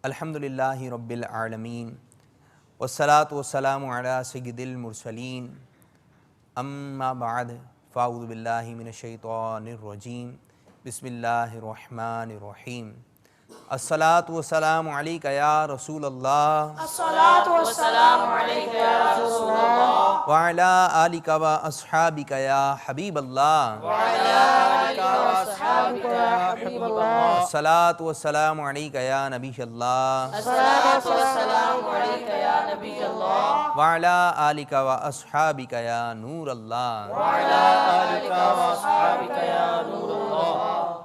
الحمدللہ رب العالمین والصلاة والسلام علی سید المرسلین اما بعد فاعوذ باللہ من الشیطان الرجیم بسم اللہ الرحمن الرحیم الصلاة والسلام علیکہ یا رسول اللہ الصلاة والسلام علیکہ یا رسول اللہ وعلی آلکہ و اصحابکہ یا حبیب اللہ وعلی آلکہ و اصحابکہ یا حبیب اللہ الصلاة والسلام علیکہ یا نبی اللہ الصلاة والسلام علیکہ یا نبی اللہ وعلی آلکہ و اصحابکہ یا نور اللہ وعلی آلکہ و اصحابکہ یا نور اللہ۔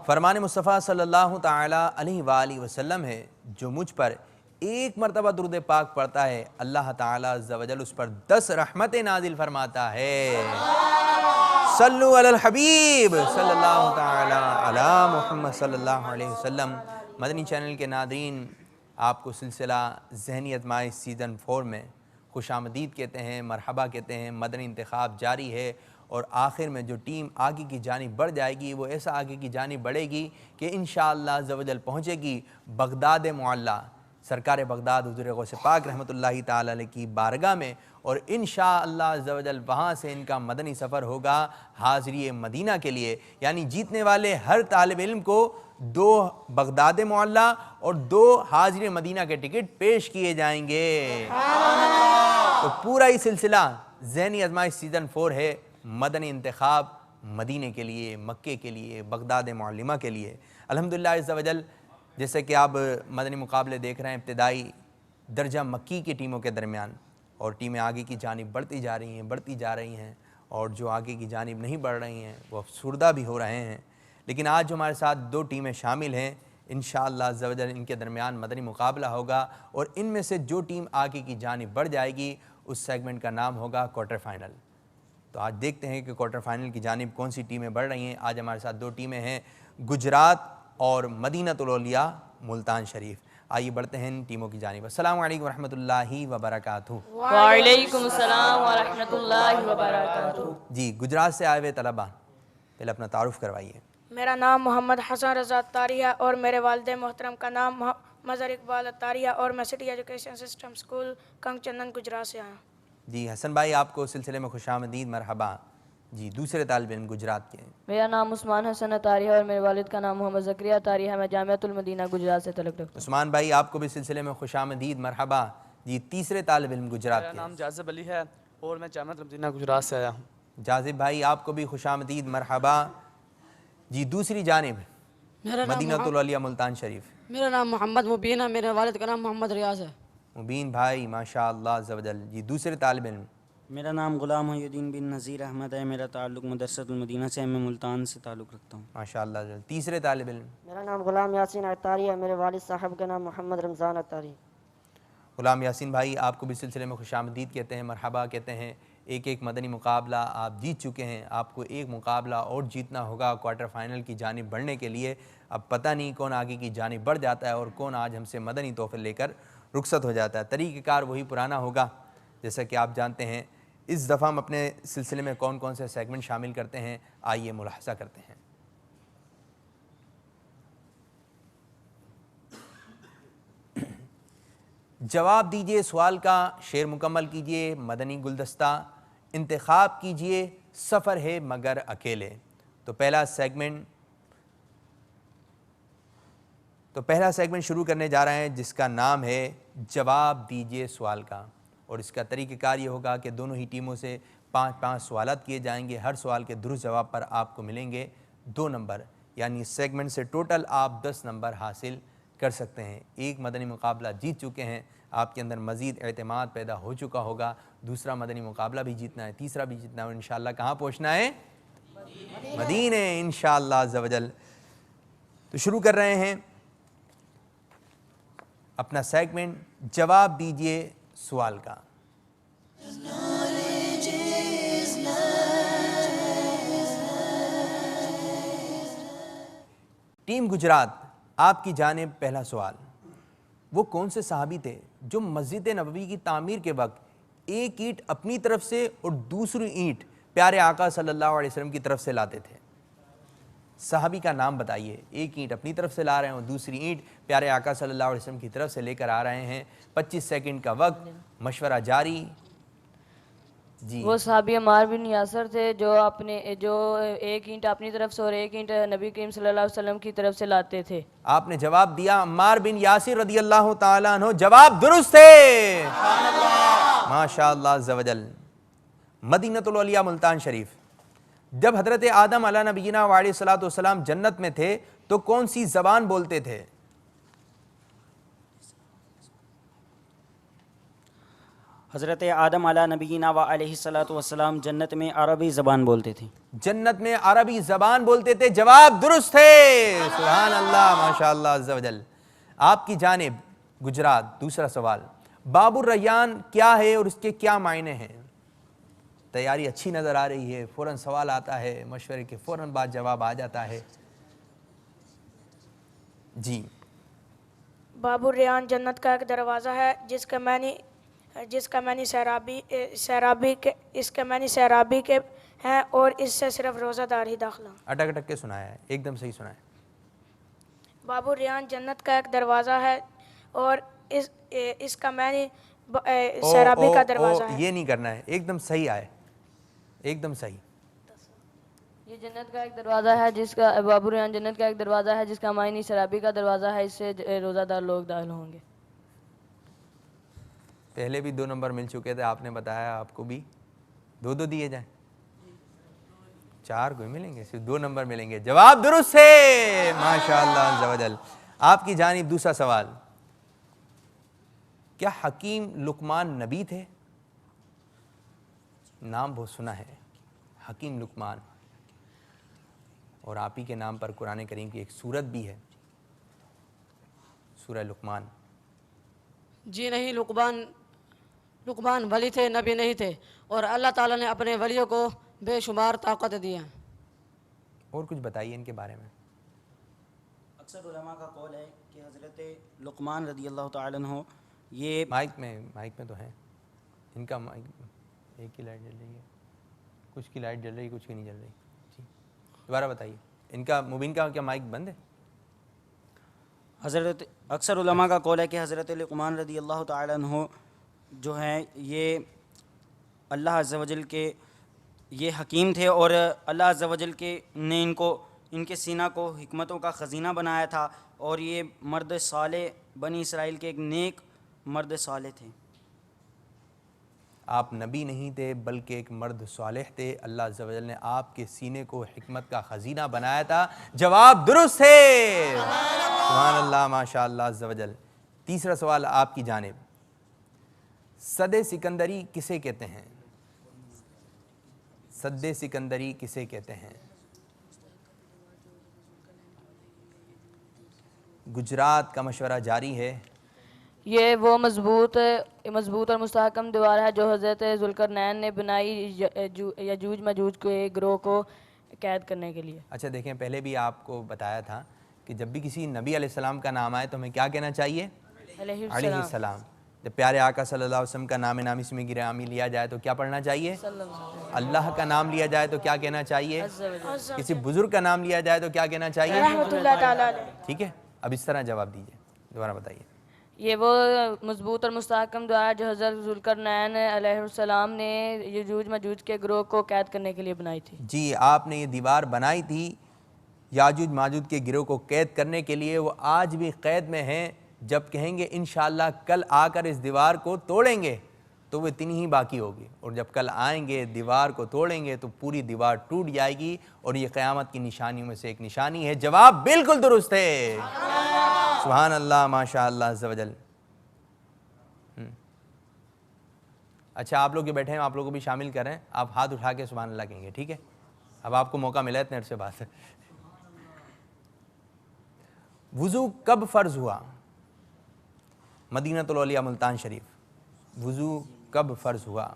فرمان مصطفیٰ صلی اللہ تعالی علیہ وآلہ وسلم ہے، جو مجھ پر ایک مرتبہ درود پاک پڑھتا ہے اللہ تعالی عز و جل اس پر 10 رحمتیں نازل فرماتا ہے۔ صلو علی الحبیب صلی اللہ تعالی علی محمد صلی اللہ علیہ وسلم۔ مدنی چینل کے ناظرین، آپ کو سلسلہ ذہنیت مائع سیزن 4 میں خوش آمدید کہتے ہیں، مرحبا کہتے ہیں۔ مدنی انتخاب جاری ہے اور آخر میں جو ٹیم آگے کی جانب بڑھ جائے گی وہ ایسا آگے کی جانب بڑھے گی کہ انشاءاللہ عز و جل پہنچے گی بغداد معلیٰ، سرکار بغداد حضور غوث پاک رحمۃ اللہ تعالی علیہ کی بارگاہ میں، اور انشاءاللہ عز و جل وہاں سے ان کا مدنی سفر ہوگا حاضری مدینہ کے لیے۔ یعنی جیتنے والے ہر طالب علم کو 2 بغداد معلیٰ اور 2 حاضری مدینہ کے ٹکٹ پیش کیے جائیں گے۔ تو پورا ہی سلسلہ ذہنی آزمائش سیزن 4 ہے، مدنی انتخاب مدینے کے لیے، مکے کے لیے، بغداد معلمہ کے لیے۔ الحمدللہ عز و جل، جیسے کہ آپ مدنی مقابلے دیکھ رہے ہیں ابتدائی درجہ مکی کی ٹیموں کے درمیان، اور ٹیمیں آگے کی جانب بڑھتی جا رہی ہیں، اور جو آگے کی جانب نہیں بڑھ رہی ہیں وہ افسردہ بھی ہو رہے ہیں۔ لیکن آج جو ہمارے ساتھ 2 ٹیمیں شامل ہیں، انشاءاللہ عز و جل ان کے درمیان مدنی مقابلہ ہوگا، اور ان میں سے جو ٹیم آگے کی جانب بڑھ جائے گی اس سیگمنٹ کا نام ہوگا کوارٹر فائنل۔ تو آج دیکھتے ہیں کہ کوارٹر فائنل کی جانب کون سی ٹیمیں بڑھ رہی ہیں۔ آج ہمارے ساتھ 2 ٹیمیں ہیں، گجرات اور مدینۃ الاولیاء ملتان شریف۔ آئیے بڑھتے ہیں ان ٹیموں کی جانب۔ السلام علیکم ورحمۃ اللہ وبرکاتہ۔ وعلیکم السلام ورحمۃ اللہ وبرکاتہ۔ جی، گجرات سے آئے ہوئے طلبہ پہلے اپنا تعارف کروائیے۔ میرا نام محمد حسن رضا اتاری ہے اور میرے والد محترم کا نام مظہر اقبال اتاری ہے، اور میں city education system school king Chandan Gujarat سے آیا ہوں۔ جی حسن بھائی، آپ کو سلسلے میں خوش آمدید، مرحبا۔ جی دوسرے طالب علم گجرات کے ہیں۔ میرا نام عثمان حسن اتاری ہے اور میرے والد کا نام محمد زکریا اتاری ہے، میں جامعۃ المدینہ گجرات سے تعلق رکھتا ہوں۔ عثمان بھائی، آپ کو بھی سلسلے میں خوش آمدید، مرحبا۔ جی تیسرے طالب علم گجرات کے میرا ہیں۔ نام جاذب علی ہے اور میں جامعۃ المدینہ گجرات سے آیا ہوں۔ جاذب بھائی، آپ کو بھی خوش آمدید، مرحبا۔ جی دوسری جانب مدینۃ الاولیاء ملتان شریف۔ میرا نام محمد مبین ہے، میرے والد کا نام محمد ریاض ہے۔ مبین بھائی، ماشاءاللہ عز و جل۔ جی دوسرے طالب علم۔ میرا نام غلام محی الدین بن نذیر احمد ہے، میرا تعلق مدرسۃ المدینہ سے ہے، میں ملتان سے تعلق رکھتا ہوں۔ ماشاءاللہ عز و جل۔ تیسرے طالب علم۔ میرا نام غلام یاسین اتاری ہے، میرے والد صاحب کا نام محمد رمضان اتاری۔ غلام یاسین بھائی، آپ کو بھی سلسلے میں خوش آمدید کہتے ہیں، مرحبا کہتے ہیں۔ ایک مدنی مقابلہ آپ جیت چکے ہیں، آپ کو ایک مقابلہ اور جیتنا ہوگا کوارٹر فائنل کی جانب بڑھنے کے لیے۔ اب پتہ نہیں کون آگے کی جانب بڑھ جاتا ہے اور کون آج ہم سے مدنی تحفے لے کر رخصت ہو جاتا ہے۔ طریقہ کار وہی پرانا ہوگا، جیسا کہ آپ جانتے ہیں۔ اس دفعہ ہم اپنے سلسلے میں کون کون سے سیگمنٹ شامل کرتے ہیں، آئیے ملاحظہ کرتے ہیں۔ جواب دیجئے سوال کا، شعر مکمل کیجئے، مدنی گلدستہ انتخاب کیجئے، سفر ہے مگر اکیلے۔ تو پہلا سیگمنٹ شروع کرنے جا رہے ہیں جس کا نام ہے جواب دیجئے سوال کا، اور اس کا طریقہ کار یہ ہوگا کہ دونوں ہی ٹیموں سے 5 سوالات کیے جائیں گے۔ ہر سوال کے درست جواب پر آپ کو ملیں گے 2 نمبر، یعنی اس سیگمنٹ سے ٹوٹل آپ 10 نمبر حاصل کر سکتے ہیں۔ ایک مدنی مقابلہ جیت چکے ہیں، آپ کے اندر مزید اعتماد پیدا ہو چکا ہوگا۔ دوسرا مدنی مقابلہ بھی جیتنا ہے، تیسرا بھی جیتنا ہے، اور انشاءاللہ کہاں پہنچنا ہے؟ مدینے انشاءاللہ عز و جل۔ تو شروع کر رہے ہیں اپنا سیگمنٹ جواب دیجئے سوال کا۔ ٹیم گجرات، آپ کی جانب پہلا سوال۔ وہ کون سے صحابی تھے جو مسجد نبوی کی تعمیر کے وقت ایک اینٹ اپنی طرف سے اور دوسری اینٹ پیارے آقا صلی اللہ علیہ وسلم کی طرف سے لاتے تھے. صحابی کا نام بتائیے. ایک اینٹ اپنی طرف سے لا رہے ہیں اور دوسری اینٹ پیارے آقا صلی اللہ علیہ وسلم کی طرف سے لے کر آ رہے ہیں. 25 سیکنڈ کا وقت, مشورہ جاری. جی وہ صحابی عمار بن یاسر تھے جو ایک اینٹ اپنی طرف سے اور ایک اینٹ نبی کریم صلی اللہ علیہ وسلم کی طرف سے لاتے تھے. آپ نے جواب دیا عمار بن یاسر رضی اللہ تعالیٰ عنہ. جواب درست ہے. ماشاء اللہ عز و جل. مدینۃ الاولیاء ملتان شریف. جب حضرت آدم علیہ نبینا وعلیہ الصلوۃ والسلام جنت میں تھے تو کون سی زبان بولتے تھے؟ حضرت آدم علیہ نبینا و علیہ الصلوۃ والسلام جنت میں عربی زبان بولتے تھے. جنت میں عربی زبان بولتے تھے. جواب درست ہے. سبحان اللہ ماشاء اللہ عز و جل. آپ کی جانب گجرات. دوسرا سوال, باب الریان کیا ہے اور اس کے کیا معنی ہیں؟ تیاری اچھی نظر آ رہی ہے. فوراً سوال آتا ہے, مشورے کے فوراً بعد جواب آ جاتا ہے. جی باب الریان جنت کا ایک دروازہ ہے جس کا معنی سیرابی کے ہیں اور اس سے صرف روزہ دار ہی داخلہ. اٹک اٹک کے سنایا ہے, ایک دم صحیح سنایا. باب الریان جنت کا ایک دروازہ ہے اور اس کا معنی سیرابی کا دروازہ ہے. یہ نہیں کرنا ہے, ایک دم صحیح آئے, ایک دم صحیح. یہ جنت کا ایک دروازہ ہے جس کا باب الریان جنت کا ایک دروازہ ہے جس کا معنی سرابی کا دروازہ ہے, اس سے روزہ دار لوگ داخل ہوں گے. پہلے بھی 2 نمبر مل چکے تھے, آپ نے بتایا آپ کو بھی 2 دیے جائیں. 4 کو ملیں گے, صرف 2 نمبر ملیں گے. جواب درست ہے. ماشاء اللہ عز و جل. آپ کی جانب دوسرا سوال, کیا حکیم لقمان نبی تھے؟ نام بہت سنا ہے حکیم لقمان, اور آپ ہی کے نام پر قرآن کریم کی ایک سورت بھی ہے, سورہ لقمان. جی نہیں، لقمان ولی تھے، نبی نہیں تھے، اور اللہ تعالیٰ نے اپنے ولیوں کو بے شمار طاقت دی ہے. اور کچھ بتائیے ان کے بارے میں. اکثر علماء کا قول ہے کہ حضرت لقمان رضی اللہ تعالیٰ عنہ یہ مائک میں تو ہیں ان کا مائک, ایک کی لائٹ جل رہی ہے, کچھ کی لائٹ جل رہی ہے, کچھ کی نہیں جل رہی. جی دوبارہ بتائیے. ان کا مبین کا کیا مائک بند ہے؟ حضرت اکثر علماء کا قول ہے کہ حضرت لقمان رضی اللہ تعالیٰ عنہ جو ہیں یہ اللہ عز و جل کے یہ حکیم تھے، اور اللہ عز و جل کے نے ان کے سینہ کو حکمتوں کا خزینہ بنایا تھا، اور یہ مرد صالح بنی اسرائیل کے ایک نیک مرد صالح تھے. آپ نبی نہیں تھے بلکہ ایک مرد صالح تھے. اللہ عز و جل نے آپ کے سینے کو حکمت کا خزینہ بنایا تھا. جواب درست ہے. سبحان اللہ ماشاء اللہ عز و جل. تیسرا سوال آپ کی جانب, سد سکندری کسے کہتے ہیں؟ سد سکندری کسے کہتے ہیں؟ گجرات کا مشورہ جاری ہے. یہ وہ مضبوط اور مستحکم دیوار ہے جو حضرت ذوالقرنین نے بنائی یجوج مجوج کے گروہ کو قید کرنے کے لیے. اچھا دیکھیں, پہلے بھی آپ کو بتایا تھا کہ جب بھی کسی نبی علیہ السلام کا نام آئے تو ہمیں کیا کہنا چاہیے؟ علیہ السلام. جب پیارے آقا صلی اللہ علیہ وسلم کا نام نامی اسم گرامی لیا جائے تو کیا پڑھنا چاہیے؟ اللہ کا نام لیا جائے تو کیا کہنا چاہیے؟ کسی بزرگ کا نام لیا جائے تو کیا کہنا چاہیے؟ رحمۃ اللہ تعالیٰ علیہ. ٹھیک ہے, اب اس طرح جواب دیجیے. دوبارہ بتائیے. یہ وہ مضبوط اور مستحکم دیوار ہے جو حضرت ذوالقرنین علیہ السلام نے یجوج مجوج کے گروہ کو قید کرنے کے لیے بنائی تھی. جی آپ نے یہ دیوار بنائی تھی یاجوج ماجوج کے گروہ کو قید کرنے کے لیے. وہ آج بھی قید میں ہیں. جب کہیں گے انشاءاللہ کل آ کر اس دیوار کو توڑیں گے تو وہ اتنی ہی باقی ہوگی, اور جب کل آئیں گے دیوار کو توڑیں گے تو پوری دیوار ٹوٹ جائے گی, اور یہ قیامت کی نشانیوں میں سے ایک نشانی ہے. جواب بالکل درست ہے. سبحان اللہ ماشاء اللہ عز و جل. اچھا آپ لوگ جو بیٹھے ہیں آپ لوگوں کو بھی شامل کریں. آپ ہاتھ اٹھا کے سبحان اللہ کہیں گے, ٹھیک ہے؟ اب آپ کو موقع ملا اتنے عرصے بعد. وضو کب فرض ہوا؟ مدینۃ الاولیاء ملتان شریف. وضو کب فرض ہوا؟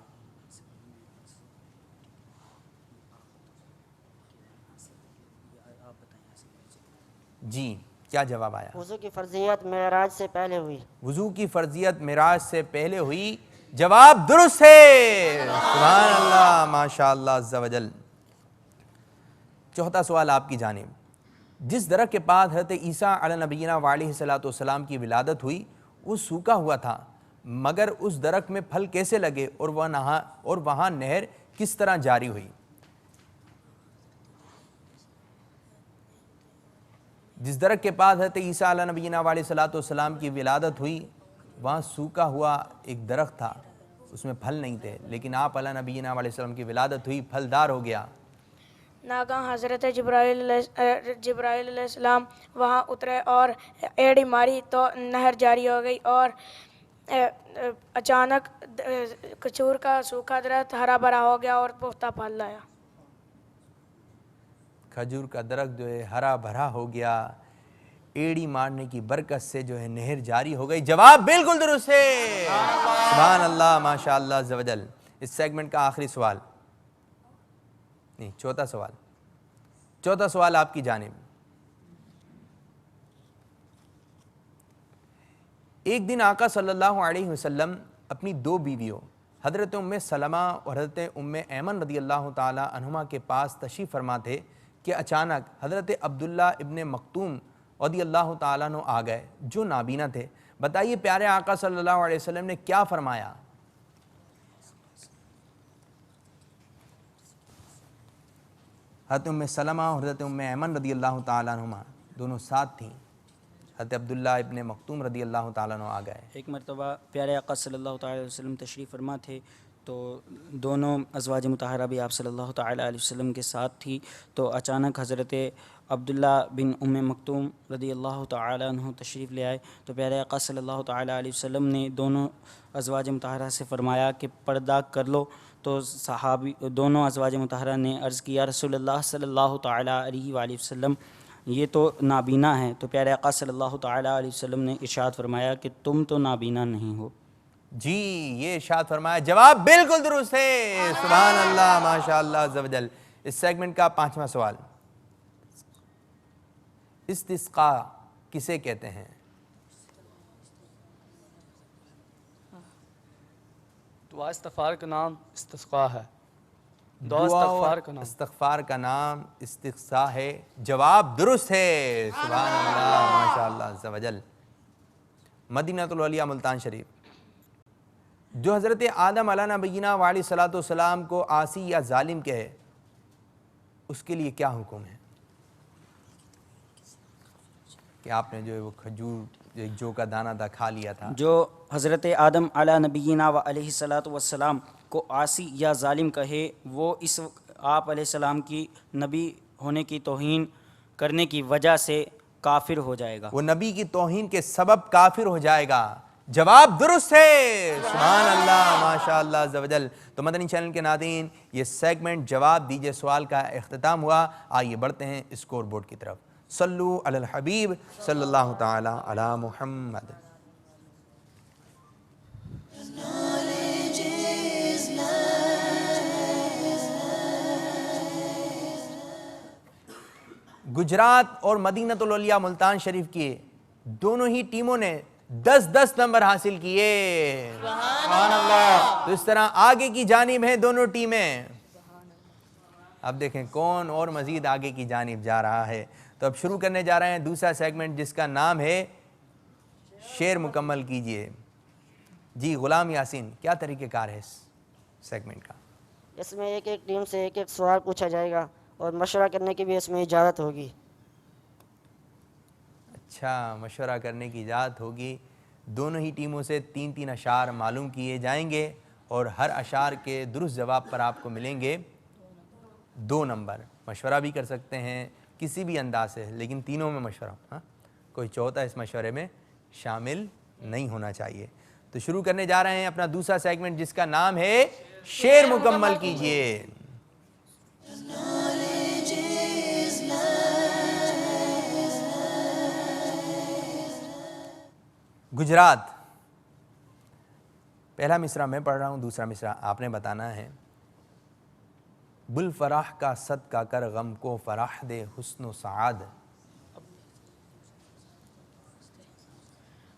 جی کیا جواب آیا؟ وضو کی فرضیت معراج سے پہلے ہوئی. وضو کی فرضیت معراج سے پہلے ہوئی. جواب درست ہے، سبحان اللہ، ماشاء اللہ عز و جل۔ چوتھا سوال آپ کی جانب، جس درخت کے پاس حضرت عیسیٰ علیہ نبینا وعلیہ الصلوۃ والسلام کی ولادت ہوئی وہ سوکھا ہوا تھا، مگر اس درخت میں پھل کیسے لگے اور وہاں نہر کس طرح جاری ہوئی؟ جس درخت کے پاس حضرت عیسیٰ علیہ نبینا وعلیہ الصلوۃ والسلام کی ولادت ہوئی وہاں سوکھا ہوا ایک درخت تھا، اس میں پھل نہیں تھے، لیکن آپ علیہ نبینا علیہ السلام کی ولادت ہوئی، پھلدار ہو گیا۔ ناگہاں حضرت جبرائیل علیہ السلام وہاں اترے اور ایڑی ماری تو نہر جاری ہو گئی، اور اچانک کھجور کا سوکھا درخت ہرا بھرا ہو گیا اور پختہ پھل لایا۔ کھجور کا درخت جو ہے ہرا بھرا ہو گیا، ایڑی مارنے کی برکت سے جو ہے نہر جاری ہو گئی۔ جواب بالکل درست ہے، سبحان اللہ، ماشاء اللہ عز و جل۔ اس سیگمنٹ کا آخری سوال نہیں، چوتھا سوال آپ کی جانب۔ ایک دن آقا صلی اللہ علیہ وسلم اپنی دو بیویوں حضرت ام سلمہ اور حضرت ام ایمن رضی اللہ تعالی عنہما کے پاس تشریف فرما تھے کہ اچانک حضرت عبداللہ ابن مکتوم رضی اللہ تعالیٰ عنہ آ گئے جو نابینا تھے۔ بتائیے پیارے آقا صلی اللہ علیہ وسلم نے کیا فرمایا؟ حضرت ام سلمہ اور حضرت ام ایمن رضی اللہ تعالیٰ عنہما دونوں ساتھ تھیں، حضرت عبداللہ ابن مکتوم رضی اللہ تعالیٰ عنہ آ گئے۔ ایک مرتبہ پیارے آقا صلی اللہ تعالی علیہ وسلم تشریف فرما تھے تو دونوں ازواج مطہرہ بھی آپ صلی اللہ تعالی علیہ وسلم کے ساتھ تھی، تو اچانک حضرت عبداللہ بن ام مکتوم رضی اللہ تعالی عنہ تشریف لے آئے، تو پیارے آقا صلی اللہ تعالی علیہ وسلم نے دونوں ازواج مطہرہ سے فرمایا کہ پردہ کر لو، تو صحابی دونوں ازواج مطہرہ نے عرض کیا رسول اللہ صلی اللہ تعالی علیہ وآلہ وسلم یہ تو نابینا ہیں، تو پیارے آقا صلی اللہ تعالی علیہ وسلم نے ارشاد فرمایا کہ تم تو نابینا نہیں ہو۔ جی یہ ارشاد فرمایا، جواب بالکل درست ہے، سبحان اللہ، ماشاء اللہ عز و جل۔ اس سیگمنٹ کا پانچواں سوال، استسقاء کسے کہتے ہیں؟ دعا استغفار کا نام استسقاء ہے۔ دعا دعا استغفار کا نام استغفار کا نام استسقاء ہے، جواب درست ہے، سبحان اللہ، ماشاء اللہ عز و جل۔ مدینہ الاولیاء ملتان شریف، جو حضرت آدم علیہ نبینا وعلیہ الصلوۃ والسلام کو عاصی یا ظالم کہے اس کے لیے کیا حکم ہے؟ کہ آپ نے جو ہے وہ کھجور ایک جو کا دانہ تھا کھا لیا تھا۔ جو حضرت آدم علیہ نبینا و علیہ الصلوۃ والسلام کو عاصی یا ظالم کہے وہ اس آپ علیہ السلام کی نبی ہونے کی توہین کرنے کی وجہ سے کافر ہو جائے گا، وہ نبی کی توہین کے سبب کافر ہو جائے گا۔ جواب درست ہے، سبحان اللہ، ماشاء اللہ عز و جل۔ تو مدنی چینل کے ناظرین یہ سیگمنٹ جواب دیجئے سوال کا اختتام ہوا۔ آئیے بڑھتے ہیں اسکور بورڈ کی طرف۔ صلو علی الحبیب صلی اللہ تعالی علی محمد۔ گجرات اور مدینہ الاولیاء ملتان شریف کی دونوں ہی ٹیموں نے 10 نمبر حاصل کیے، سبحان اللہ۔ تو اس طرح آگے کی جانب ہیں دونوں ٹیمیں۔ اب دیکھیں کون اور مزید آگے کی جانب جا رہا ہے۔ تو اب شروع کرنے جا رہے ہیں دوسرا سیگمنٹ جس کا نام ہے شعر مکمل کیجئے۔ جی غلام یاسین، کیا طریقہ کار ہے اس سیگمنٹ کا؟ اس میں ایک ایک ٹیم سے ایک ایک سوال پوچھا جائے گا اور مشورہ کرنے کی بھی اس میں اجازت ہوگی۔ اچھا، مشورہ کرنے کی اجازت ہوگی۔ دونوں ہی ٹیموں سے 3 اشعار معلوم کیے جائیں گے اور ہر اشعار کے درست جواب پر آپ کو ملیں گے 2 نمبر۔ مشورہ بھی کر سکتے ہیں کسی بھی انداز سے، لیکن تینوں میں مشورہ، ہاں کوئی چوتھا اس مشورے میں شامل نہیں ہونا چاہیے۔ تو شروع کرنے جا رہے ہیں اپنا دوسرا سیگمنٹ جس کا نام ہے شعر مکمل کیجئے۔ گجرات، پہلا مصرع میں پڑھ رہا ہوں، دوسرا مصرع آپ نے بتانا ہے۔ بل فراح کا صدقہ کر غم کو فراح دے حسن و سعاد۔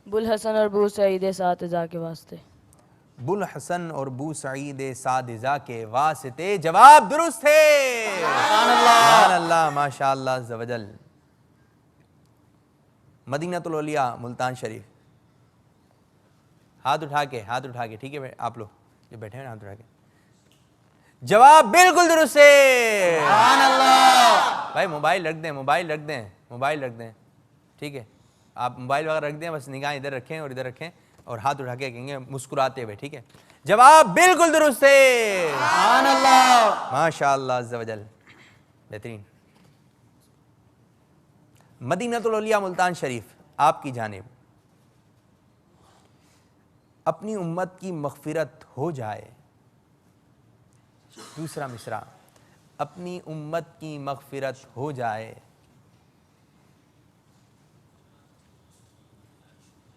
بل حسن اور بو سعید ساتھ ازا کے واسطے۔ بلحسن اور بو سعید سادزہ کے واسطے جواب درست ہے۔ سبحان اللہ، ماشاء اللہ عز و جل۔ مدینۃ الاولیاء ملتان شریف، ہاتھ اٹھا کے ٹھیک ہے آپ لوگ جو بیٹھے ہیں ہاتھ اٹھا کے، جواب بالکل درست ہے۔ سبحان اللہ۔ بھائی موبائل رکھ دیں، ٹھیک ہے، آپ موبائل وغیرہ رکھ دیں، بس نگاہیں ادھر رکھیں اور ادھر رکھیں اور ہاتھ اٹھا کے کہیں گے مسکراتے ہوئے، ٹھیک ہے، جواب بالکل درست ہے۔ سبحان اللہ، ماشاء اللہ عز و جل، بہترین۔ مدینۃ الاولیاء ملتان شریف، آپ کی جانب اپنی امت کی مغفرت ہو جائے، دوسرا مصرع، اپنی امت کی مغفرت ہو جائے،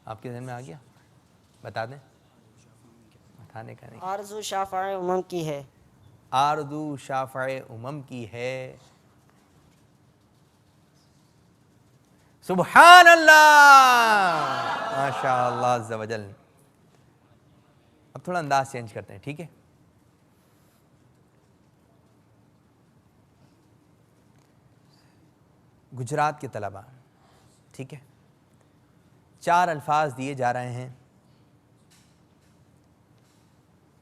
آپ کے ذہن میں آ گیا؟ بتا دیں، بتانے کا نہیں۔ آرزو شافع امم کی ہے، آرزو شافع امم کی ہے۔ سبحان اللہ، ماشاء اللہ عز و جل۔ اب تھوڑا انداز چینج کرتے ہیں، ٹھیک ہے۔ گجرات کے طلباء، ٹھیک ہے، 4 الفاظ دیے جا رہے ہیں،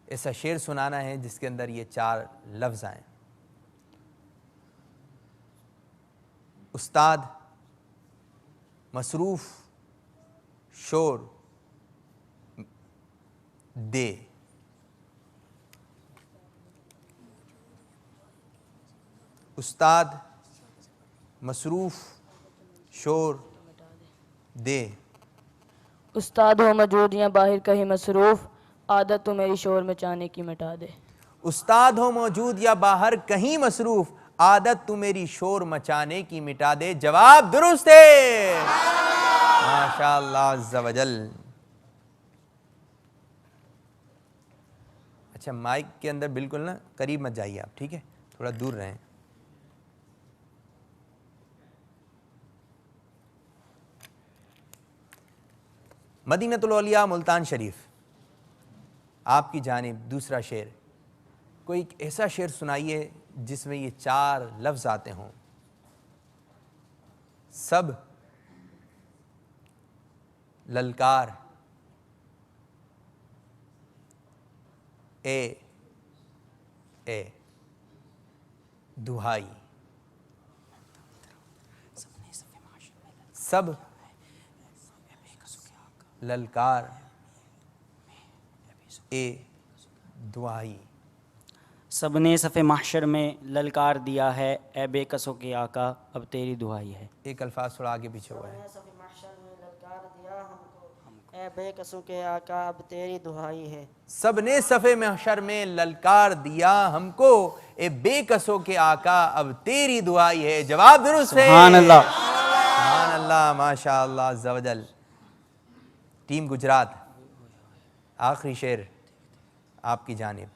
ایسا شعر سنانا ہے جس کے اندر یہ 4 لفظ آئیں۔ استاد مصروف شور دے، استاد مصروف شور دے، استاد ہو موجود یا باہر کہیں مصروف، عادت تو میری شور مچانے کی مٹا دے۔ استاد ہو موجود یا باہر کہیں مصروف، عادت تو میری شور مچانے کی مٹا دے، جواب درست ہے۔ ماشاء اللہ عز و جل۔ اچھا مائک کے اندر بالکل نا قریب مت جائیے آپ، ٹھیک ہے، تھوڑا دور رہیں۔ مدینۃ الاولیاء ملتان شریف، آپ کی جانب دوسرا شعر، کوئی ایک ایسا شعر سنائیے جس میں یہ 4 لفظ آتے ہوں۔ سب للکار اے دہائی، سب للکار اے دعائی، سب نے صف محشر میں للکار دیا ہے، اے بے کسوں کے آقا اب تیری دعائی ہے۔ ایک الفاظ تھوڑا آگے پیچھے ہوا ہے۔ صف محشر میں للکار دیا ہم کو، اے بے کسوں کے آقا اب تیری دعائی ہے۔ سب نے صف محشر میں للکار دیا ہم کو، اے بے کسوں کے آقا اب تیری دعائی ہے، جواب درست ہے۔ سبحان اللہ، سبحان اللہ، ماشاء اللہ عز و جل۔ ٹیم گجرات، آخری شعر آپ کی جانب،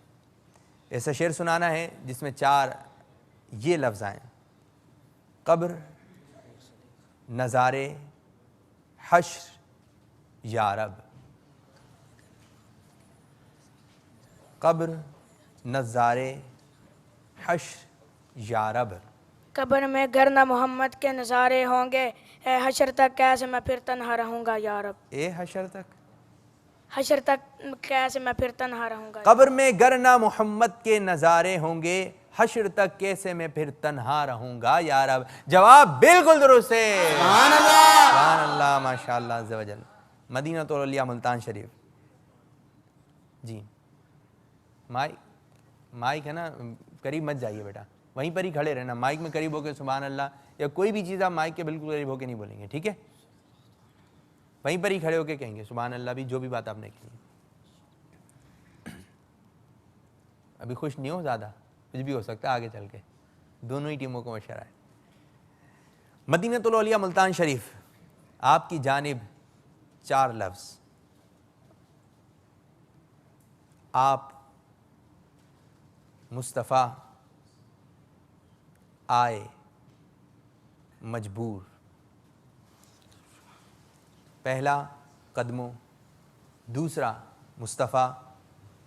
ایسا شعر سنانا ہے جس میں 4 یہ لفظ آئیں۔ قبر نظارے حشر یا رب، قبر نظارے حشر یا رب، قبر میں گر نہ محمد کے نظارے ہوں گے، اے حشر تک کیسے میں پھر تنہا رہوں گا یا رب۔ اے حشر تک، حشر تک کیسے میں پھر تنہا رہوں گا۔ قبر میں گر نہ محمد کے نظارے ہوں گے، حشر تک کیسے میں پھر تنہا رہوں گا یا رب، جواب بالکل درست ہے۔ سبحان اللہ، سبحان اللہ، ماشاء اللہ عز و جل۔ مدینۃ الاولیاء ملتان شریف، جی مائک ہے نا، قریب مت جائیے بیٹا، وہیں پر ہی کھڑے رہنا، مائک میں قریب ہو کے سبحان اللہ یا کوئی بھی چیز آپ مائک کے بالکل قریب ہو کے نہیں بولیں گے، ٹھیک ہے، وہیں پر ہی کھڑے ہو کے کہیں گے سبحان اللہ بھی، جو بھی بات آپ نے کہی۔ ابھی خوش نہیں ہو زیادہ، کچھ بھی ہو سکتا ہے آگے چل کے، دونوں ہی ٹیموں کو مشورہ ہے۔ مدینۃ الاولیاء ملتان شریف، آپ کی جانب 4 لفظ، آپ مصطفیٰ آئے مجبور، پہلا قدموں، دوسرا مصطفیٰ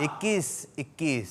21-21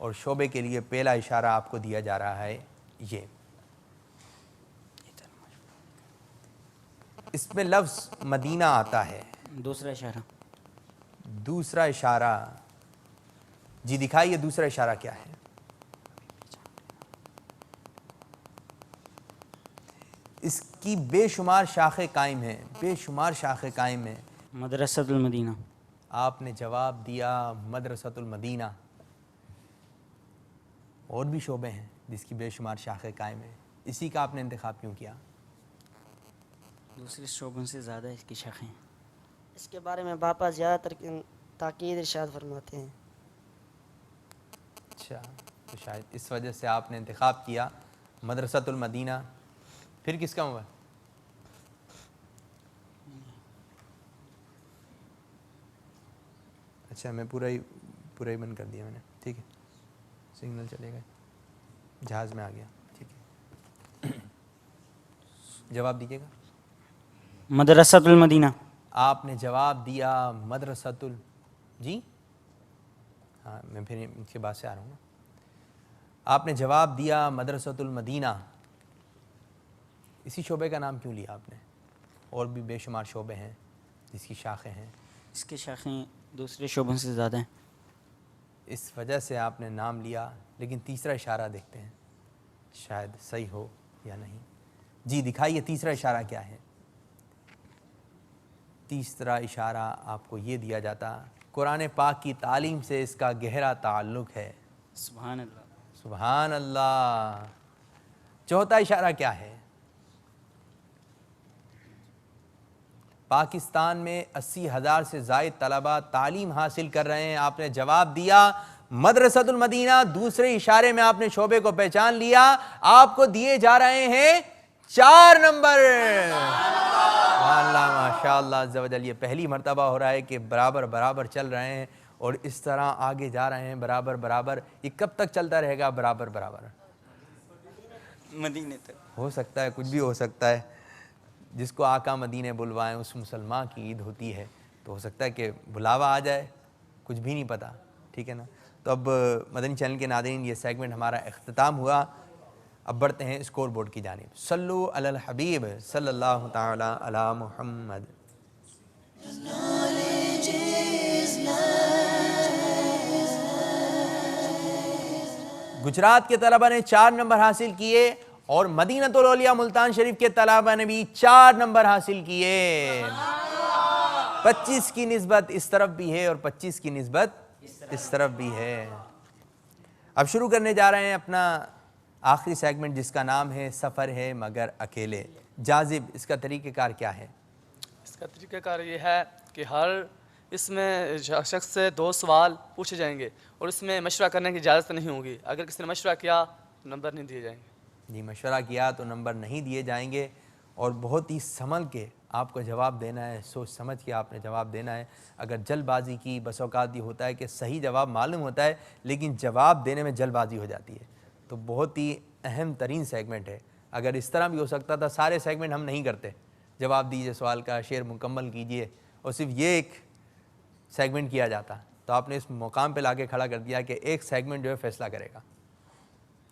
اور شعبے کے لیے پہلا اشارہ آپ کو دیا جا رہا ہے یہ. اس میں لفظ مدینہ آتا ہے. دوسرا اشارہ. دوسرا اشارہ جی دکھائیے, دوسرا اشارہ کیا ہے؟ اس کی بے شمار شاخیں قائم ہیں, بے شمار شاخیں قائم ہیں. مدرسۃ المدینہ. آپ نے جواب دیا مدرسۃ المدینہ. اور بھی شعبے ہیں جس کی بے شمار شاخیں قائم ہیں, اسی کا آپ نے انتخاب کیوں کیا؟ دوسرے شعبوں سے زیادہ اس کی شاخیں. اس کے بارے میں باپا زیادہ تر تاکید ارشاد فرماتے ہیں. اچھا, تو شاید اس وجہ سے آپ نے انتخاب کیا مدرسۃ المدینہ. پھر کس کا ہوا؟ اچھا, میں پورا ہی بند کر دیا میں نے. ٹھیک ہے, سگنل چلے گا, جہاز میں آ گیا. ٹھیک ہے, جواب دیجیے گا. مدرسۃ المدینہ. آپ نے جواب دیا مدرسۃ جی ہاں, میں پھر ان کے بعد سے آ رہا ہوں نا. آپ نے جواب دیا مدرسۃ المدینہ. اسی شعبے کا نام کیوں لیا آپ نے؟ اور بھی بے شمار شعبے ہیں جس کی شاخیں ہیں. اس کی شاخیں دوسرے شعبوں سے زیادہ ہیں. اس وجہ سے آپ نے نام لیا. لیکن تیسرا اشارہ دیکھتے ہیں شاید صحیح ہو یا نہیں. جی دکھائیے, تیسرا اشارہ کیا ہے؟ تیسرا اشارہ آپ کو یہ دیا جاتا, قرآن پاک کی تعلیم سے اس کا گہرا تعلق ہے. سبحان اللہ. سبحان اللہ. چوتھا اشارہ کیا ہے؟ پاکستان میں 80,000 سے زائد طلبہ تعلیم حاصل کر رہے ہیں. آپ نے جواب دیا مدرسۃ المدینہ. دوسرے اشارے میں آپ نے شعبے کو پہچان لیا. آپ کو دیے جا رہے ہیں 4 نمبر. اللہ ماشاء اللہ عز و جل, یہ پہلی مرتبہ ہو رہا ہے کہ برابر برابر چل رہے ہیں اور اس طرح آگے جا رہے ہیں برابر برابر. یہ کب تک چلتا رہے گا برابر برابر؟ مدینے تک. ہو سکتا ہے, کچھ بھی ہو سکتا ہے. جس کو آقا مدینے بلوائیں اس مسلمان کی عید ہوتی ہے, تو ہو سکتا ہے کہ بلاوا آ جائے, کچھ بھی نہیں پتہ. ٹھیک ہے نا. تو اب مدنی چینل کے ناظرین, یہ سیگمنٹ ہمارا اختتام ہوا. اب بڑھتے ہیں اسکور بورڈ کی جانب. صلو علی الحبیب صلی اللہ تعالی علی محمد. گجرات کے طلبہ نے 4 نمبر حاصل کیے اور مدینۃ الاولیاء ملتان شریف کے طلبہ نے بھی 4 نمبر حاصل کیے. 25 کی نسبت اس طرف بھی ہے اور 25 کی نسبت اس طرف بھی ہے. اب شروع کرنے جا رہے ہیں اپنا آخری سیگمنٹ جس کا نام ہے سفر ہے مگر اکیلے. جاذب, اس کا طریقہ کار کیا ہے؟ اس کا طریقہ کار یہ ہے کہ ہر اس میں شخص سے 2 سوال پوچھے جائیں گے اور اس میں مشورہ کرنے کی اجازت نہیں ہوگی. اگر کسی نے مشورہ کیا تو نمبر نہیں دیے جائیں گے. جی, مشورہ کیا تو نمبر نہیں دیے جائیں گے اور بہت ہی سنبھل کے آپ کو جواب دینا ہے, سوچ سمجھ کے آپ نے جواب دینا ہے. اگر جلد بازی کی, بس اوقات یہ ہوتا ہے کہ صحیح جواب معلوم ہوتا ہے لیکن جواب دینے میں جلد بازی ہو جاتی ہے. تو بہت ہی اہم ترین سیگمنٹ ہے. اگر اس طرح بھی ہو سکتا تھا, سارے سیگمنٹ ہم نہیں کرتے, جواب دیجئے سوال کا, شعر مکمل کیجئے, اور صرف یہ ایک سیگمنٹ کیا جاتا. تو آپ نے اس مقام پہ لا کے کھڑا کر دیا کہ ایک سیگمنٹ جو ہے فیصلہ کرے گا.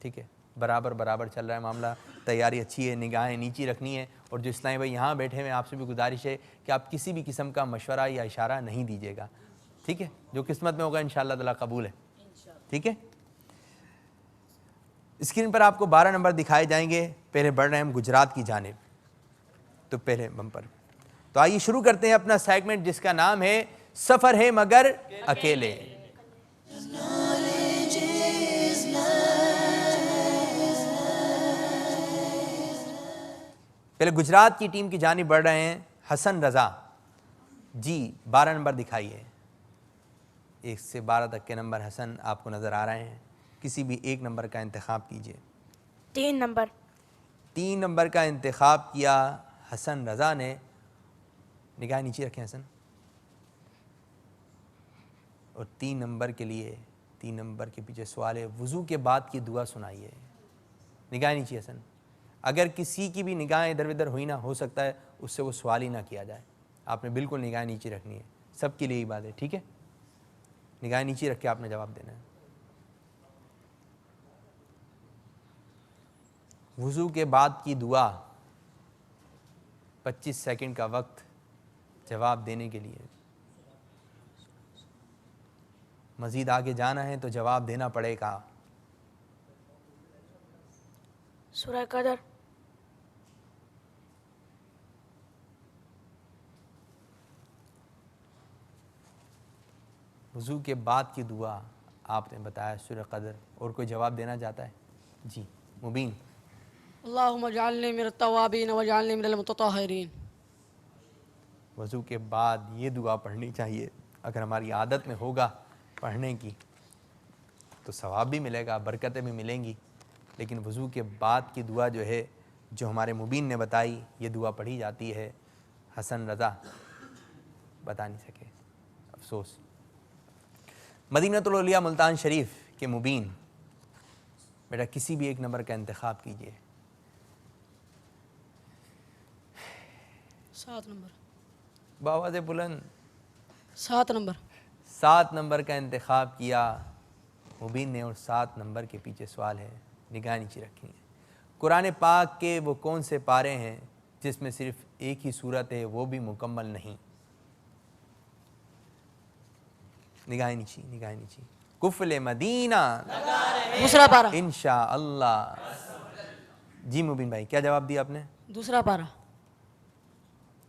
ٹھیک ہے, برابر برابر چل رہا ہے معاملہ. تیاری اچھی ہے, نگاہیں نیچی رکھنی ہے. اور جو اسلامی بھائی یہاں بیٹھے ہیں, آپ سے بھی گزارش ہے کہ آپ کسی بھی قسم کا مشورہ یا اشارہ نہیں دیجیے گا. ٹھیک ہے, جو قسمت میں ہوگا انشاءاللہ تعالی قبول ہے. ٹھیک ہے, اسکرین پر آپ کو 12 نمبر دکھائے جائیں گے. پہلے بڑھ رہے ہیں ہم گجرات کی جانب, تو پہلے بمپر. تو آئیے شروع کرتے ہیں اپنا سیگمنٹ جس کا نام ہے سفر ہے مگر اکیلے. پہلے گجرات کی ٹیم کی جانب بڑھ رہے ہیں حسن رضا. جی 12 نمبر دکھائیے. 1 سے 12 تک کے نمبر حسن آپ کو نظر آ رہے ہیں. کسی بھی ایک نمبر کا انتخاب کیجئے. 3 نمبر. 3 نمبر کا انتخاب کیا حسن رضا نے. نگاہ نیچے رکھیں حسن. اور 3 نمبر کے لیے 3 نمبر کے پیچھے سوال ہے وضو کے بعد کی دعا سنائیے. نگاہ نیچے حسن. اگر کسی کی بھی نگاہیں ادھر ادھر ہوئی نہ, ہو سکتا ہے اس سے وہ سوال ہی نہ کیا جائے. آپ نے بالکل نگاہ نیچے رکھنی ہے, سب کے لیے ہی بات ہے. ٹھیک ہے, نگاہ نیچے رکھ کے آپ نے جواب دینا ہے. وضو کے بعد کی دعا 25 سیکنڈ کا وقت جواب دینے کے لیے. مزید آگے جانا ہے تو جواب دینا پڑے گا. سورہ قدر. وضو کے بعد کی دعا آپ نے بتایا سورہ قدر. اور کوئی جواب دینا چاہتا ہے؟ جی مبین. اللہم اجعلنی من التوابین واجعلنی من المتطہرین. وضو کے بعد یہ دعا پڑھنی چاہیے. اگر ہماری عادت میں ہوگا پڑھنے کی تو ثواب بھی ملے گا، برکتیں بھی ملیں گی. لیکن وضو کے بعد کی دعا جو ہے، جو ہمارے مبین نے بتائی، یہ دعا پڑھی جاتی ہے. حسن رضا بتا نہیں سکے، افسوس. مدینۃ الاولیاء ملتان شریف کے مبین، بیٹا کسی بھی ایک نمبر کا انتخاب کیجئے. 7 نمبر. بآواز بلند. 7 نمبر. 7 نمبر کا انتخاب کیا مبین نے. اور 7 نمبر کے پیچھے سوال ہے، نگاہ نیچے رکھنی ہے. قرآن پاک کے وہ کون سے پارے ہیں جس میں صرف ایک ہی صورت ہے، وہ بھی مکمل نہیں؟ نگاہ نیچی، نگاہ نیچی. کفل مدینہ دوسرا پارہ. انشاءاللہ. جی مبین بھائی کیا جواب دیا آپ نے؟ دوسرا پارہ.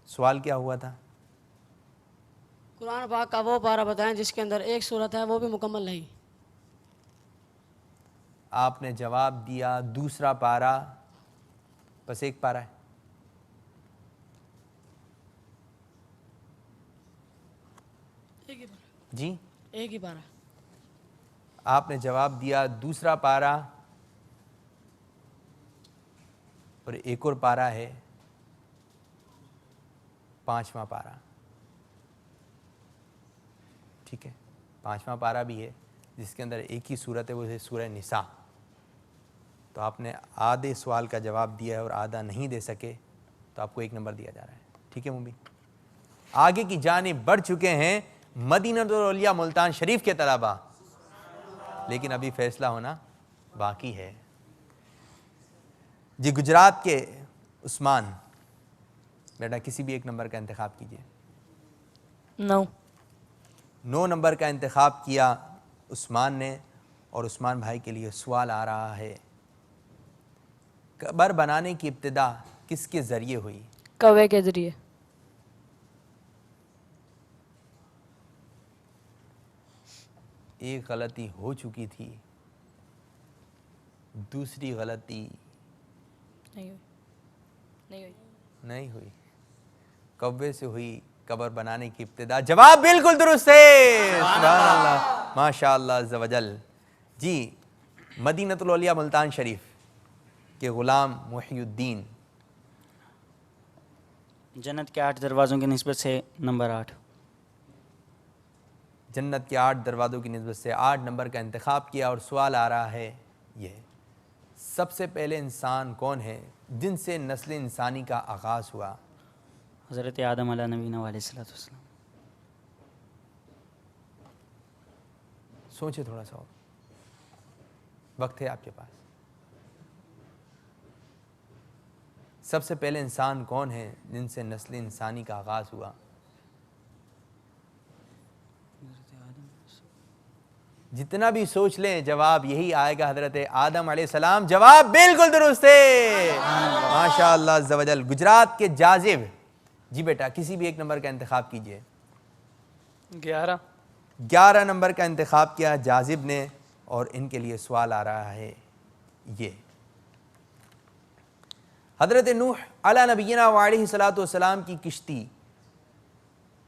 سوال کیا ہوا تھا؟ قرآن پاک کا وہ پارہ بتائیں جس کے اندر ایک صورت ہے وہ بھی مکمل نہیں. آپ نے جواب دیا دوسرا پارہ. بس ایک پارہ ہے. ایک ہی پارہ. جی ایک ہی پارہ. آپ نے جواب دیا دوسرا پارہ. اور ایک اور پارہ ہے 5واں پارہ. ٹھیک ہے، 5واں پارہ بھی ہے جس کے اندر ایک ہی صورت ہے، وہ ہے سورہ نساء. تو آپ نے آدھے سوال کا جواب دیا ہے اور آدھا نہیں دے سکے، تو آپ کو 1 نمبر دیا جا رہا ہے. ٹھیک ہے مبین. آگے کی جانب بڑھ چکے ہیں مدینہ الاولیاء ملتان شریف کے طلباء، لیکن ابھی فیصلہ ہونا باقی ہے. جی گجرات کے عثمان، بیٹا کسی بھی ایک نمبر کا انتخاب کیجئے. 9 نمبر کا انتخاب کیا عثمان نے. اور عثمان بھائی کے لیے سوال آ رہا ہے، قبر بنانے کی ابتدا کس کے ذریعے ہوئی؟ کوے کے ذریعے. ایک غلطی ہو چکی تھی، دوسری غلطی نہیں ہوئی. کوے سے ہوئی قبر بنانے کی ابتدا. جواب بالکل درست ہے. سبحان اللہ، ماشاء اللہ عز و جل. جی مدینۃ الاولیاء ملتان شریف کے غلام محی الدین. جنت کے 8 دروازوں کی نسبت سے نمبر 8. جنت کے 8 دروازوں کی نسبت سے 8 نمبر کا انتخاب کیا. اور سوال آ رہا ہے یہ، سب سے پہلے انسان کون ہے جن سے نسل انسانی کا آغاز ہوا؟ حضرت آدم علیہ نبینا علیہ الصلوۃ والسلام. سوچے تھوڑا سا، اور وقت ہے آپ کے پاس. سب سے پہلے انسان کون ہے جن سے نسل انسانی کا آغاز ہوا؟ جتنا بھی سوچ لیں جواب یہی آئے گا، حضرت آدم علیہ السلام. جواب بالکل درست ہے. ماشاء اللہ عز و جل. گجرات کے جازب، جی بیٹا کسی بھی ایک نمبر کا انتخاب کیجئے. 11 نمبر کا انتخاب کیا جازب نے. اور ان کے لیے سوال آ رہا ہے یہ، حضرت نوح علی نبینا وعلیہ الصلوۃ والسلام کی کشتی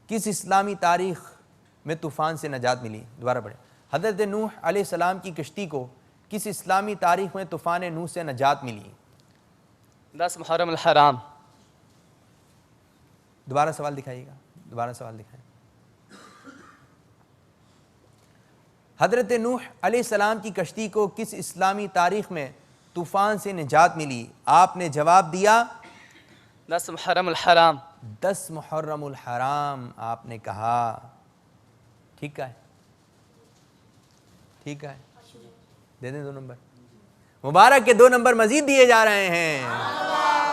کس اسلامی تاریخ میں طوفان سے نجات ملی؟ دوبارہ پڑھیں. حضرت نوح علیہ السلام کی کشتی کو کس اسلامی تاریخ میں طوفان نوح سے نجات ملی؟ 10 محرم الحرام. دوبارہ سوال دکھائیے گا، دوبارہ سوال دکھائیں. حضرت نوح علیہ السلام کی کشتی کو کس اسلامی تاریخ میں طوفان سے نجات ملی؟ آپ نے جواب دیا 10 محرم الحرام. 10 محرم الحرام آپ نے کہا. ٹھیک ہے، ٹھیک ہے، دے دیں 2 نمبر. مبارک کے 2 نمبر مزید دیے جا رہے ہیں.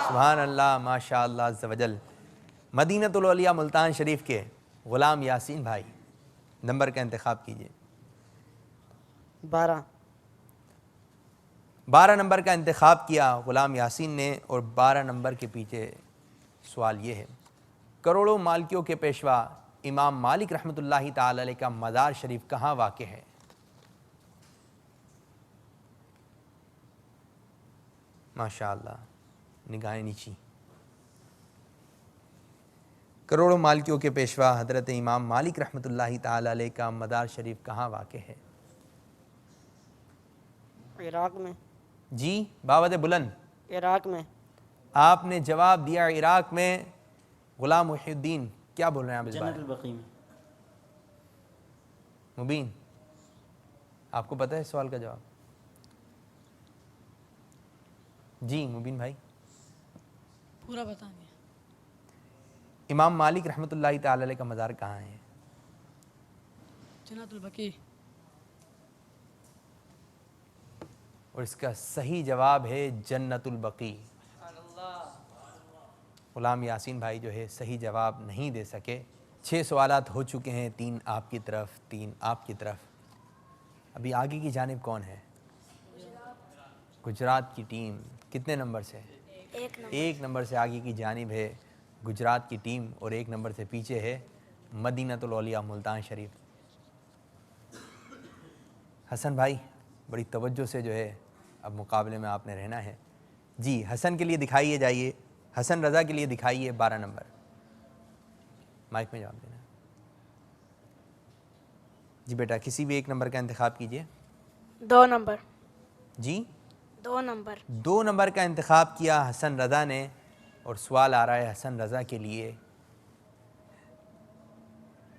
سبحان اللہ ماشاء اللہ عز و جل. مدینۃ الاولیاء ملتان شریف کے غلام یاسین بھائی نمبر کا انتخاب کیجئے. 12 نمبر کا انتخاب کیا غلام یاسین نے. اور 12 نمبر کے پیچھے سوال یہ ہے کروڑوں مالکیوں کے پیشوا امام مالک رحمۃ اللہ تعالی علیہ کا مزار شریف کہاں واقع ہے؟ ماشاءاللہ نگاہیں نیچی. کروڑوں مالکیوں کے پیشوا حضرت امام مالک رحمۃ اللہ تعالی علیہ کا مزار شریف کہاں واقع ہے؟ عراق میں. جی باوجہ بلند. عراق میں. آپ نے جواب دیا عراق میں. غلام محی الدین کیا بول رہے ہیں آپ اس بارے جنت البقیع میں. مبین آپ کو پتہ ہے سوال کا جواب؟ جی مبین بھائی پورا بتا دیا. امام مالک رحمۃ اللہ تعالی علیہ کا مزار کہاں ہے؟ جنت البقیع. اور اس کا صحیح جواب ہے جنت البقیع. غلام یاسین بھائی جو ہے صحیح جواب نہیں دے سکے. 6 سوالات ہو چکے ہیں. 3 آپ کی طرف 3 آپ کی طرف. ابھی آگے کی جانب کون ہے؟ گجرات کی ٹیم. کتنے نمبر سے؟ 1 نمبر سے آگے کی جانب ہے گجرات کی ٹیم. اور 1 نمبر سے پیچھے ہے مدینۃ الاولیاء ملتان شریف. حسن بھائی بڑی توجہ سے جو ہے اب مقابلے میں آپ نے رہنا ہے. جی حسن کے لیے دکھائیے جائیے. حسن رضا کے لیے دکھائیے 12 نمبر. مائک میں جواب دینا. جی بیٹا کسی بھی 1 نمبر کا انتخاب کیجئے. 2 نمبر. جی 2 نمبر. 2 نمبر کا انتخاب کیا حسن رضا نے. اور سوال آ رہا ہے حسن رضا کے لیے.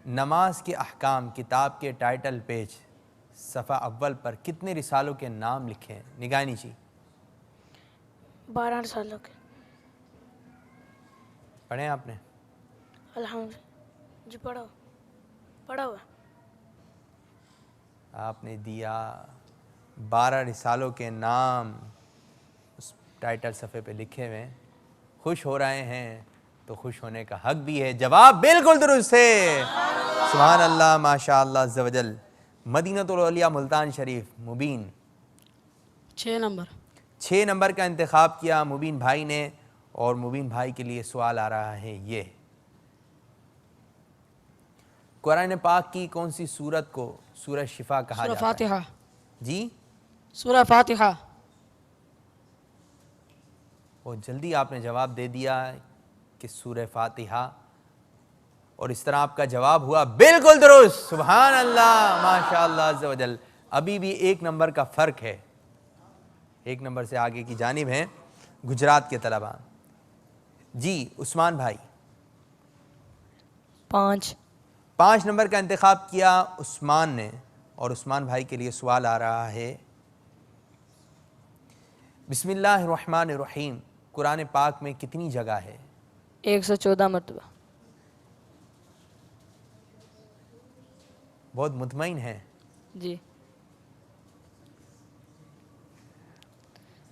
نماز کے احکام کتاب کے ٹائٹل پیج صفحہ اول پر کتنے رسالوں کے نام لکھے ہیں؟ نگاہ نیچی. 12 سالوں کے. پڑھیں آپ نے؟ الحمدللہ. جی پڑھا ہوا. آپ نے دیا 12 رسالوں کے نام اس ٹائٹل صفحے پہ لکھے ہوئے. خوش ہو رہے ہیں تو خوش ہونے کا حق بھی ہے. جواب بالکل درست ہے. سبحان اللہ ماشاء اللہ عز و جل. مدینۃ الاولیاء ملتان شریف. مبین 6 نمبر. 6 نمبر کا انتخاب کیا مبین بھائی نے. اور مبین بھائی کے لیے سوال آ رہا ہے یہ قرآن پاک کی کون سی سورت کو سورہ شفا کہا سورہ جاتا ہے؟ فاتحہ. جی سورہ فاتحہ. بہت جلدی آپ نے جواب دے دیا کہ سورہ فاتحہ. اور اس طرح آپ کا جواب ہوا بالکل درست. سبحان اللہ ماشاء اللہ عز و جل. ابھی بھی 1 نمبر کا فرق ہے. 1 نمبر سے آگے کی جانب ہیں گجرات کے طلباء. جی عثمان بھائی 5 نمبر کا انتخاب کیا عثمان نے. اور عثمان بھائی کے لیے سوال آ رہا ہے بسم اللہ الرحمن الرحیم قرآن پاک میں کتنی جگہ ہے؟ 114 مرتبہ. بہت مطمئن ہیں جی.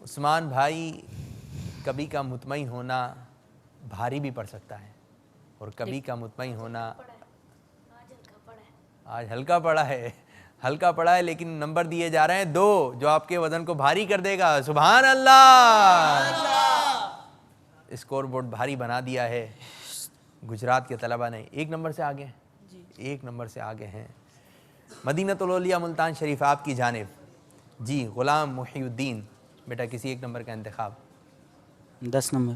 عثمان بھائی. کبھی کا مطمئن ہونا بھاری بھی پڑ سکتا ہے اور کبھی کا مطمئن ہونا آج ہلکا پڑا ہے. ہلکا پڑا ہے لیکن نمبر دیے جا رہے ہیں 2 جو آپ کے وزن کو بھاری کر دے گا. سبحان اللہ. اسکور بورڈ بھاری بنا دیا ہے گجرات کے طلبہ نے. 1 نمبر سے آگے ہیں. 1 نمبر سے آگے ہیں مدینۃ الاولیاء ملتان شریف آپ کی جانب. جی غلام محی الدین بیٹا کسی 1 نمبر کا انتخاب. 10 نمبر.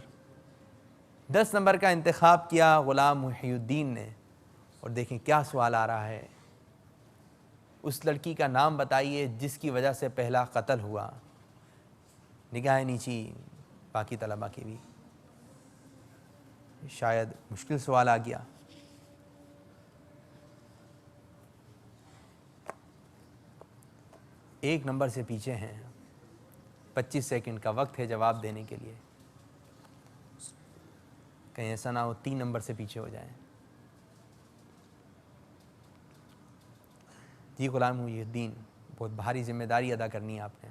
10 نمبر کا انتخاب کیا غلام محی الدین نے. اور دیکھیں کیا سوال آ رہا ہے. اس لڑکی کا نام بتائیے جس کی وجہ سے پہلا قتل ہوا. نگاہیں نیچی باقی طلباء کی بھی. شاید مشکل سوال آ گیا. ایک نمبر سے پیچھے ہیں. 25 سیکنڈ کا وقت ہے جواب دینے کے لیے. کہیں ایسا نہ ہو 3 نمبر سے پیچھے ہو جائیں. جی غلام محی الدین بہت بھاری ذمہ داری ادا کرنی ہے آپ نے.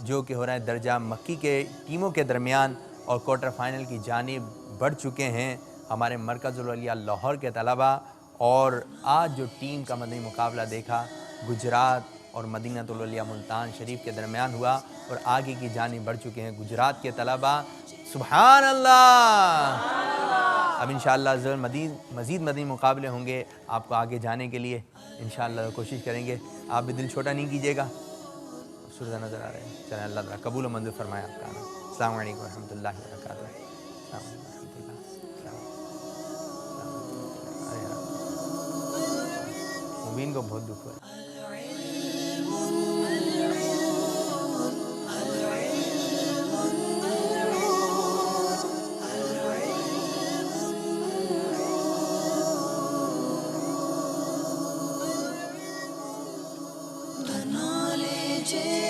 جو کہ ہو رہا ہے درجہ مکی کے ٹیموں کے درمیان اور کوارٹر فائنل کی جانب بڑھ چکے ہیں ہمارے مرکز العلیہ لاہور کے طلباء، اور آج جو ٹیم کا مدنی مقابلہ دیکھا گجرات اور مدینۃ العلیہ ملتان شریف کے درمیان ہوا اور آگے کی جانب بڑھ چکے ہیں گجرات کے طلباء۔ سبحان اللہ! اب انشاءاللہ مزید مدنی مقابلے ہوں گے آپ کو آگے جانے کے لیے، انشاءاللہ کوشش کریں گے۔ آپ بھی دل چھوٹا نہیں کیجیے گا، خوبصورت نظر آ رہے ہیں، چلیں اللہ تعالیٰ قبول و منظور فرمائے آپ کا۔ السلام علیکم ورحمۃ اللہ وبرکاتہ۔ السلام علیکم ورحمۃ اللہ۔ مبین کو بہت دکھ ہوا ہے۔ The knowledge is